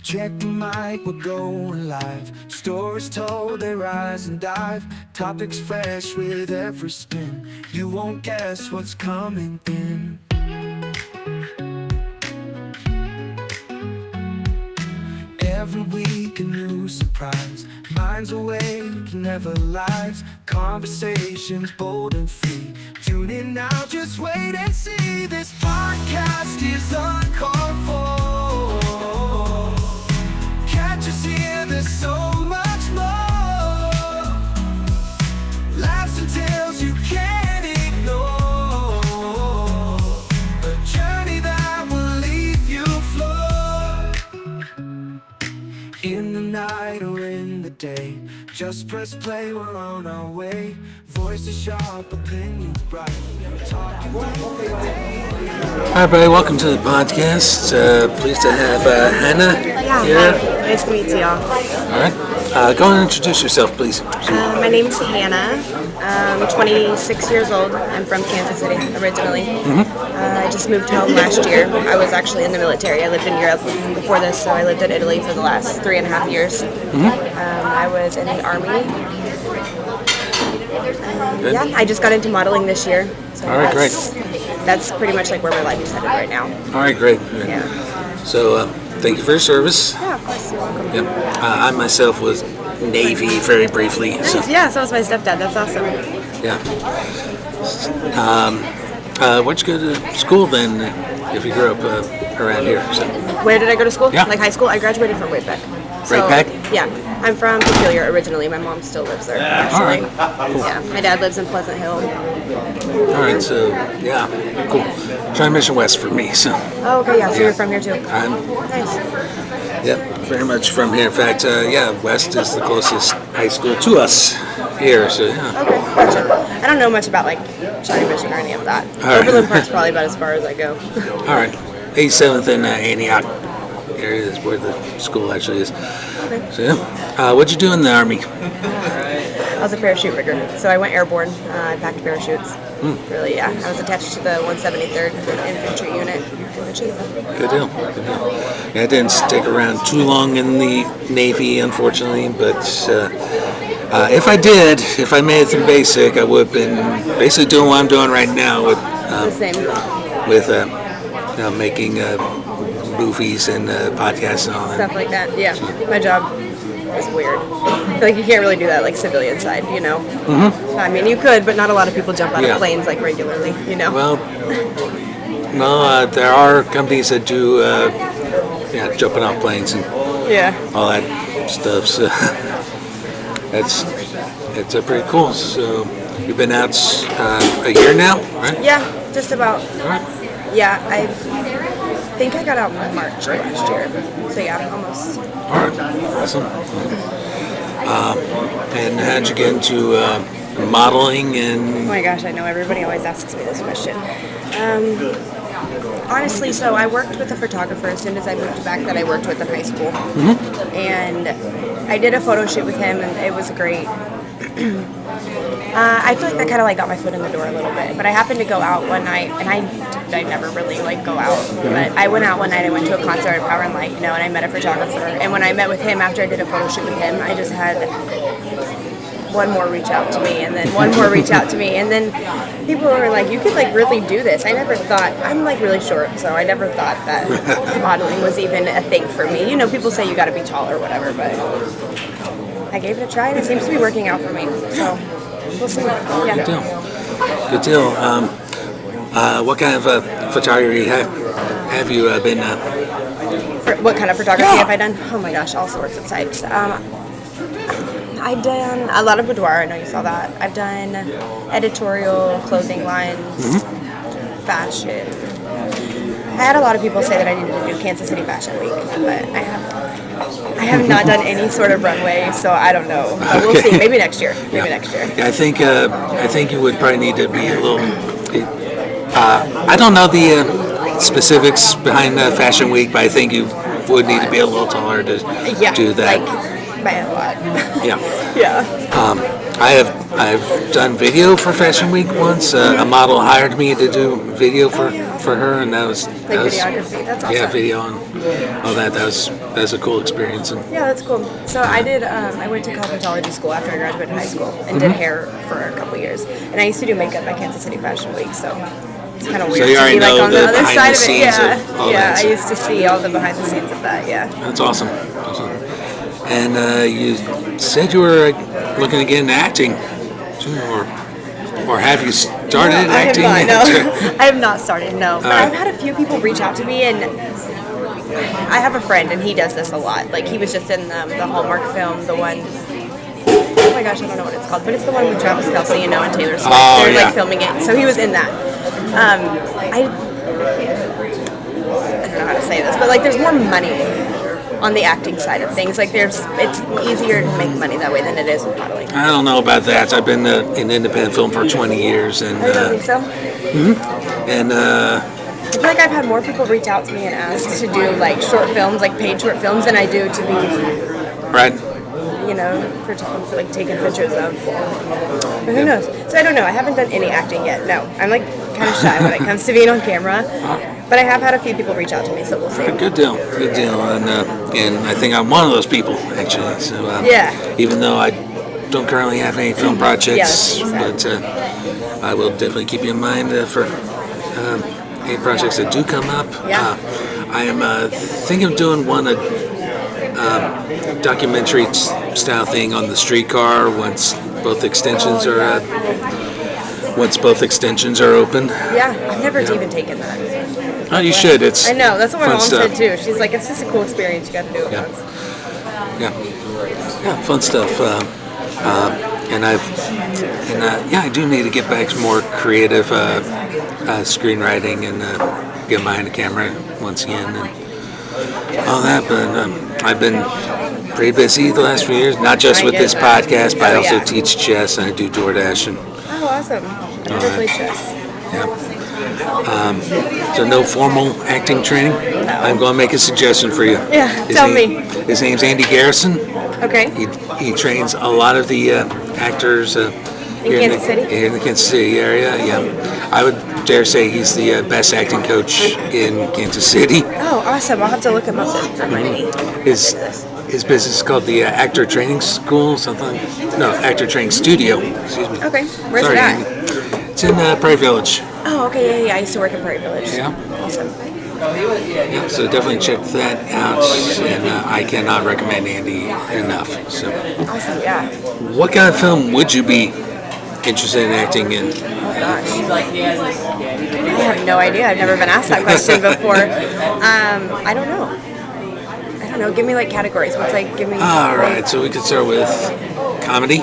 Check the mic, we're going live. Stories told, they rise and dive. Topics fresh with every spin. You won't guess what's coming in. Every week a new surprise. Minds awake, never lies. Conversations bold and free. Tune in now, just wait and see. This podcast is uncalled for. Catch us here, there's so much more. Laughs and tales you can't ignore. A journey that will leave you floored. In the night or in the day, just press play, we're on our way. Voices sharp, opinions bright. Talking Hi, everybody. Welcome to the podcast. Pleased to have Hanna here. Hi. Nice to meet you all. All right. Go and introduce yourself, please. My name is Hanna. I'm 26 years old. I'm from Kansas City originally. I just moved home last year. I was actually in the military. I lived in Europe before this, so I lived in Italy for the last 3.5 years. I was in the Army. Yeah, I just got into modeling this year. So All right, great. That's pretty much like where my life is headed right now. All right, great. Yeah. So, thank you for your service. Yeah, of course. You're welcome. Yep. I myself was Navy very briefly. So, Yeah, so was my stepdad. That's awesome. yeah. Where'd you go to school then, if you grew up around here? So, Where did I go to school? Yeah. Like high school? I graduated from Whitbeck. Whitbeck? Yeah. I'm from Peculiar originally. My mom still lives there, actually. Yeah. My dad lives in Pleasant Hill. all right. So, yeah, cool. Transmission West for me. So, Oh, okay. Yeah. So you're from here too. I'm Nice. very much from here. In fact, West is the closest high school to us here. So, yeah. Okay. Gotcha. I don't know much about like Shawnee Mission or any of that. All right. Overland Park's probably about as far as I go. All right. 87th and Antioch area is where the school actually is. So, yeah. What'd you do in the Army? I was a parachute rigger, so I went airborne. I packed parachutes. Really, yeah. I was attached to the 173rd Infantry Unit in the Chief. Good deal. Good deal. Yeah, I didn't stick around too long in the Navy, unfortunately, but if I did, if I made it through basic, I would have been basically doing what I'm doing right now with The same. making movies and podcasts and all that. Stuff like that. Yeah. My job is weird. I feel like you can't really do that like civilian side, you know? I mean, you could, but not a lot of people jump out Yeah. of planes like regularly, you know? Well, no, there are companies that do, jumping off planes and Yeah. all that stuff. So it's pretty cool. So you've been out a year now, right? Yeah, just about. All right. Yeah, I think I got out in March of last year. So yeah, almost. All right. Awesome. And how'd you get into modeling Oh and? my gosh, I know everybody always asks me this question. Honestly, so I worked with a photographer as soon as I moved back that I worked with in high school. And I did a photo shoot with him and it was great. I feel like that kind of like got my foot in the door a little bit. But I happened to go out one night, and I never really like go out. But I went out one night. I went to a concert at Power and Light, and I met a photographer. And when I met with him after I did a photo shoot with him, I just had one more reach out to me, and then one more reach out to me, and then people were like, "You could like really do this." I never thought I'm like really short, so I never thought that modeling was even a thing for me. You know, people say you got to be tall or whatever, but I gave it a try, and it seems to be working out for me. So. We'll see. Yeah. Good deal. Good deal. What kind of photography have you been? What kind of photography have I done? Oh my gosh, all sorts of types. I've done a lot of boudoir. I know you saw that. I've done editorial, clothing lines, fashion. I had a lot of people say that I needed to do Kansas City Fashion Week, but I have not done any sort of runway, so I don't know. But we'll see. Maybe next year. Yeah, I think you would probably need to be a little. I don't know the specifics behind Fashion Week, but I think you would need to be a little taller to do that. Like By a lot. Yeah. Yeah. I've done video for Fashion Week once. A model hired me to do video for her, and that was Videography. That's awesome. yeah, video and all that. That was a cool experience. And Yeah, that's cool. So I did. I went to cosmetology school after I graduated high school and did hair for a couple years. And I used to do makeup at Kansas City Fashion Week. So it's kind of weird you to already be like know on the the other behind side the of it. scenes Yeah, of all yeah. that. I used to see all the behind the scenes of that. Yeah. that's awesome. And you said you were looking to get into acting, too, or have you started acting? I have not. No, I have not started. No, but right. I've had a few people reach out to me, and I have a friend, and he does this a lot. Like he was just in the Hallmark film, the one. Oh my gosh, I don't know what it's called, but it's the one with Travis Kelce, and Taylor Swift. Oh, They're yeah. like filming it, so he was in that. I don't know how to say this, but like there's more money on the acting side of things. Like it's easier to make money that way than it is with modeling. I don't know about that. I've been in independent film for 20 years, and I don't think so. and I feel like I've had more people reach out to me and ask to do like short films, like paid short films, than I do to be, right. for like taking pictures of. But who knows? So I don't know. I haven't done any acting yet. No, I'm like kind of shy when it comes to being on camera. But I have had a few people reach out to me, so we'll see. Good deal, and I think I'm one of those people actually. So Yeah. even though I don't currently have any film projects, Yeah, but I will definitely keep you in mind for any projects that do come up. Yeah. I am thinking of doing one documentary style thing on the streetcar once both extensions are open. Yeah, I've never even taken that. Oh, you should. It's I know. That's what my fun mom stuff. said too. She's like, it's just a cool experience. You got to do it Yeah. once. Yeah, fun stuff. I do need to get back to more creative screenwriting and get behind the camera once again and all that. But I've been pretty busy the last few years, not just with this podcast, but I also teach chess and I do DoorDash and Oh, awesome. I never played chess. so no formal acting training. I'm going to make a suggestion for you. Yeah, tell me. His name's Andy Garrison. Okay. He trains a lot of the actors In Kansas City? Here in the Kansas City area. Yeah, I would dare say he's the best acting coach in Kansas City. Oh, awesome. I'll have to look him up and remind me. His business is called the Actor Training School, something. No, Actor Training Studio. Excuse me. Okay. Where's Sorry, it at? Andy. It's in Prairie Village. Oh, okay. Yeah. I used to work in Prairie Village. Yeah. Awesome. Yeah, so definitely check that out, and I cannot recommend Andy enough. So, Awesome. Yeah. what kind of film would you be interested in acting in? Oh, gosh. I have no idea. I've never been asked that question before. I don't know. Give me like categories. Give me. All right, so we could start with comedy.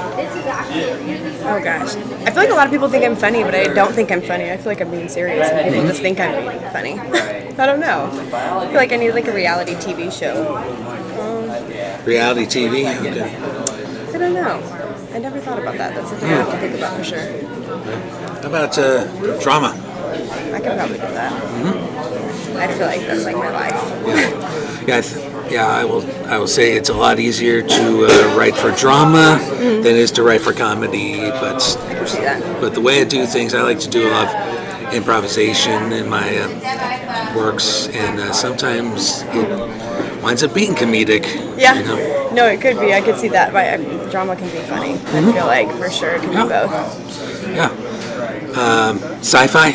Oh gosh. I feel like a lot of people think I'm funny, but I don't think I'm funny. I feel like I'm being serious, and people just think I'm being funny. I don't know. I feel like I need like a reality TV show. Reality TV. Okay. I don't know. I never thought about that. That's something I have to think about for sure. How about drama? I could probably do that. I feel like that's like my life. Yeah, I will say it's a lot easier to write for drama than it is to write for comedy. But I can see that. But the way I do things, I like to do a lot of improvisation in my works, and sometimes it winds up being comedic. Yeah. You know? No, it could be. I could see that. Drama can be funny. I feel like for sure it can be both. Yeah. Sci-fi.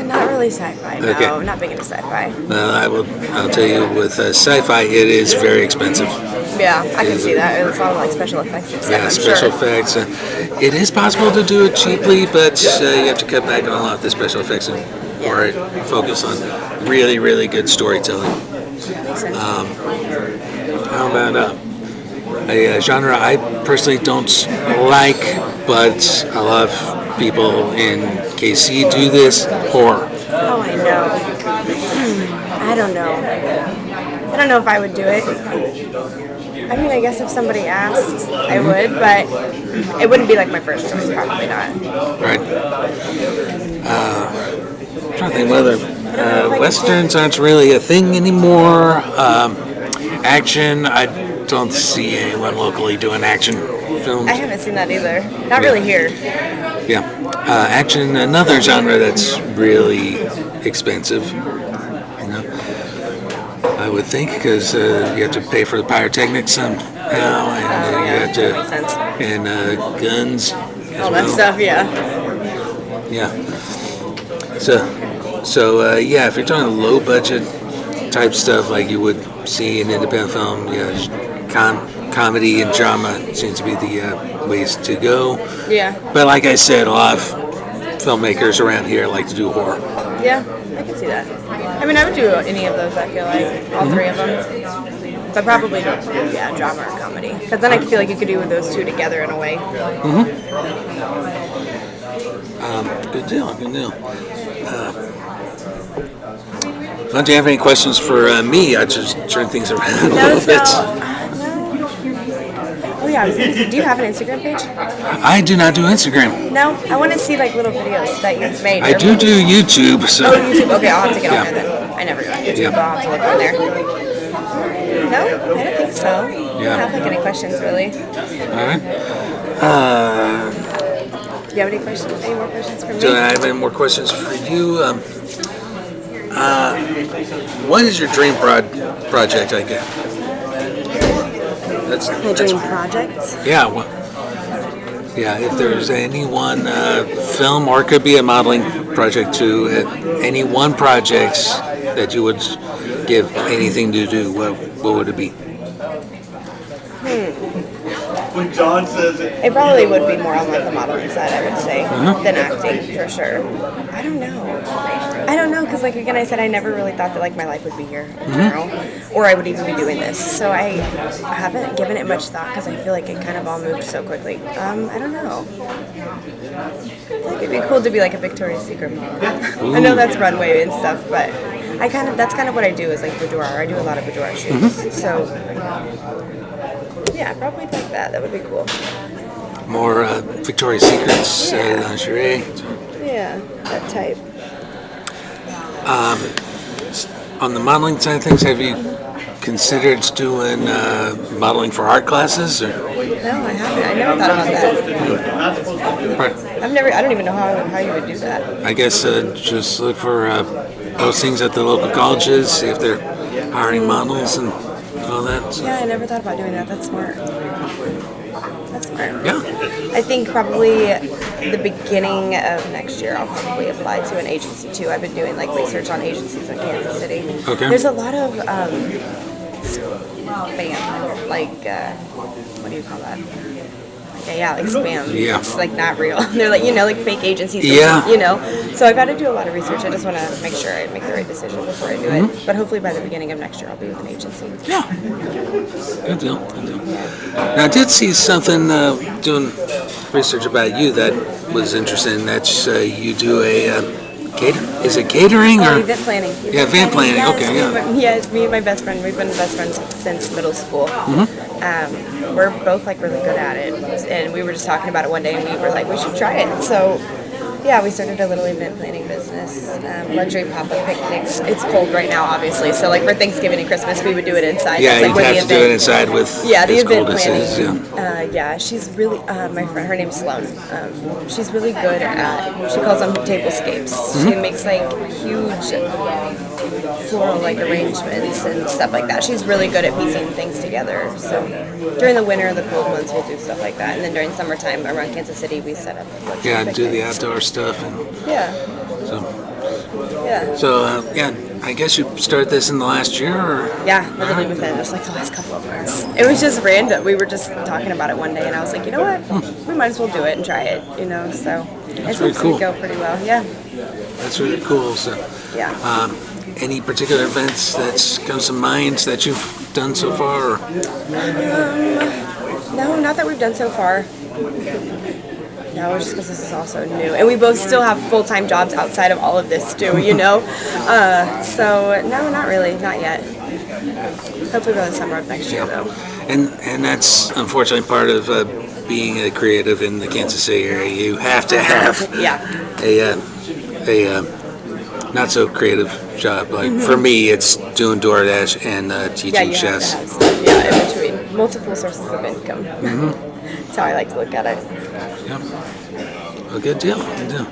Not really sci-fi. No, Okay. not big into sci-fi. I'll tell you, with sci-fi, it is very expensive. Yeah, I can see that. It's all like special effects and stuff. Yeah, I'm special sure. effects. It is possible to do it cheaply, but you have to cut back on a lot of the special effects or focus on really, really good storytelling. Makes sense. How about a genre I personally don't like, but a lot of people in KC do this? Horror. Oh, I know. I don't know. I don't know if I would do it. I mean, I guess if somebody asked, I would, but it wouldn't be like my first choice. Probably not. Right. I'm trying to think whether Westerns aren't really a thing anymore. Action, I don't see anyone locally doing action films. I haven't seen that either. Not really here. Yeah. Action, another genre that's really expensive. I would think, because you have to pay for the pyrotechnics somehow, and you have to, Makes sense. and guns. All that stuff, yeah. Yeah. So yeah, if you're talking low budget type stuff like you would see in independent film, comedy and drama seems to be the ways to go. Yeah. But like I said, a lot of filmmakers around here like to do horror. Yeah, I can see that. I mean, I would do any of those, I feel like. All three of them. But probably, yeah, drama or comedy. Because then I feel like you could do those two together in a way. Good deal. Well, do you have any questions for me? I just turn things around a little bit. Oh yeah, I was gonna say, do you have an Instagram page? I do not do Instagram. No? I want to see like little videos that you've made. I do YouTube, so. Oh, YouTube. Okay, I'll have to get on Yeah. there then. I never go on YouTube, Yeah. but I'll have to look on there. No, I don't think so. I Yeah. don't have like any questions really. All right. Do you have any questions? Any more questions for me? Do I have any more questions for you? What is your dream project? I guess. My dream project? Yeah. Well, yeah. If there's any one film, or it could be a modeling project too, any one project that you would give anything to do, what would it be? When John says it. It probably would be more on like the modeling side, I would say, than acting for sure. I don't know, because like again, I said I never really thought that like my life would be here in general, or I would even be doing this. So I haven't given it much thought because I feel like it kind of all moved so quickly. I don't know. I feel like it'd be cool to be like a Victoria's Secret model. I know that's runway and stuff, but that's kind of what I do is like boudoir. I do a lot of boudoir shoots, so. Yeah, probably like that. That would be cool. More Victoria's Secrets, lingerie. Yeah, that type. On the modeling side of things, have you considered doing modeling for art classes? Or? No, I haven't. I never thought about that. Right. I don't even know how you would do that. I guess just look for postings at the local colleges, see if they're hiring models and all that. So. Yeah, I never thought about doing that. That's smart. Yeah. I think probably the beginning of next year I'll probably apply to an agency too. I've been doing like research on agencies in Kansas City. Okay. There's a lot of spam, like what do you call that? Yeah, like spam. Yeah. It's like not real. They're like, like fake agencies. Yeah. So I got to do a lot of research. I just want to make sure I make the right decision before I do it. But hopefully by the beginning of next year I'll be with an agency. Yeah. Good deal. Now, I did see something doing research about you that was interesting. That's you do a is it catering or? Event planning. Yeah, event planning. Yes, Okay, yeah. Yes, me and my best friend. We've been best friends since middle school. We're both like really good at it, and we were just talking about it one day, and we were like, we should try it. So, yeah, we started a little event planning business, luxury pop-up picnics. It's cold right now, obviously, so like for Thanksgiving and Christmas, we would do it inside. Yeah, like you'd have to do it inside with the as event cold as it planning. is, Yeah, she's really my friend. Her name's Sloan. She's really good at. She calls them tablescapes. She makes like huge floral like arrangements and stuff like that. She's really good at piecing things together. So during the winter, the cold months, we'll do stuff like that. And then during summertime around Kansas City, we set up luxury Yeah, do the picnics. outdoor stuff and Yeah. so. Yeah. So yeah, I guess you started this in the last year, or? Yeah, literally within just like the last couple of months. It was just random. We were just talking about it one day, and I was like, you know what? We might as well do it and try it. So it seems cool. to go pretty well. Yeah. That's really cool. So, Yeah. any particular events that comes to mind that you've done so far? Or? No, not that we've done so far. No, just because this is also new, and we both still have full-time jobs outside of all of this too. So no, not really, not yet. Hopefully by the summer of next year, though. And that's unfortunately part of being a creative in the Kansas City area. You have to have a not so creative job. Like for me, it's doing DoorDash and teaching You have chess. to have stuff, in between. multiple sources of income. That's how I like to look at it. Yep. Well, good deal. Good deal.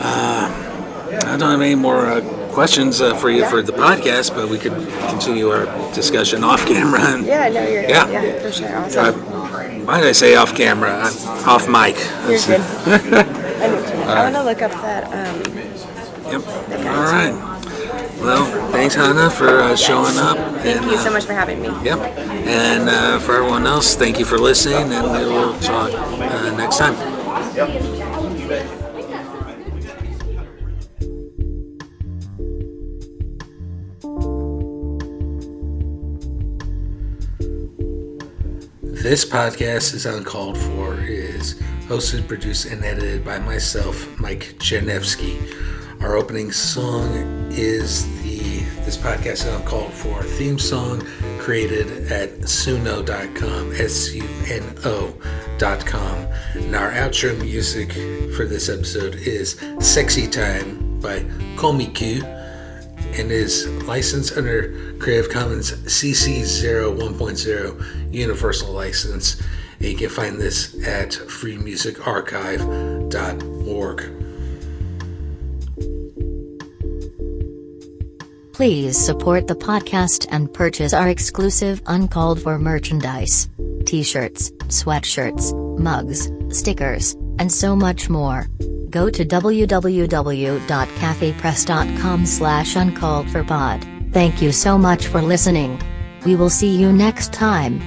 I don't have any more questions for you for the podcast, but we could continue our discussion off camera. And, Yeah, no, you're good. Yeah. Yeah, for sure. Awesome. why did I say off camera? Off mic. You're good. I want to look up that. Yep. All right. Well, thanks, Hanna, for showing up. Thank you so much for having me. Yep. And for everyone else, thank you for listening, and we will talk next time. This podcast is Uncalled For, is hosted, produced, and edited by myself, Mike Cherniewski. Our opening song is this podcast is Uncalled For theme song created at suno.com, suno.com. And our outro music for this episode is Sexy Time by Komiku, and is licensed under Creative Commons CC0 1.0 Universal License. And you can find this at freemusicarchive.org. Please support the podcast and purchase our exclusive Uncalled For merchandise. T-shirts, sweatshirts, mugs, stickers, and so much more. Go to www.cafepress.com/uncalledforpod. Thank you so much for listening. We will see you next time.